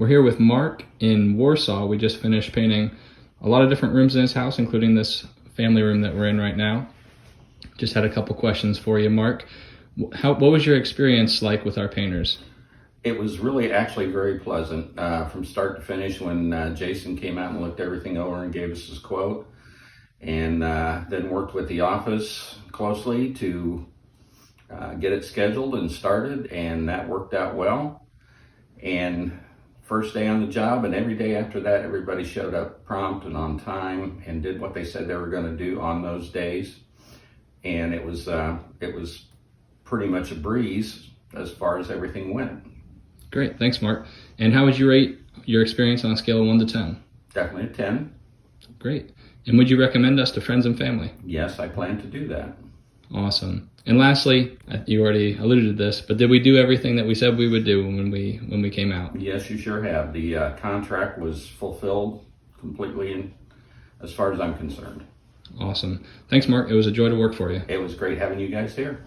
We're here with Mark in Warsaw. We just finished painting a lot of different rooms in his house, including this family room that we're in right now. Just had a couple questions for you, Mark. What was your experience like with our painters? It was really actually very pleasant from start to finish when Jason came out and looked everything over and gave us his quote, and then worked with the office closely to get it scheduled and started, and that worked out well. And first day on the job and every day after that, everybody showed up prompt and on time and did what they said they were going to do on those days. And it was pretty much a breeze as far as everything went. Great, thanks, Mark. And how would you rate your experience on a scale of 1 to 10? Definitely a 10. Great. And would you recommend us to friends and family? Yes, I plan to do that. Awesome. And lastly, you already alluded to this, but did we do everything that we said we would do when we came out? Yes, you sure have. The contract was fulfilled completely as far as I'm concerned. Awesome. Thanks, Mark. It was a joy to work for you. It was great having you guys here.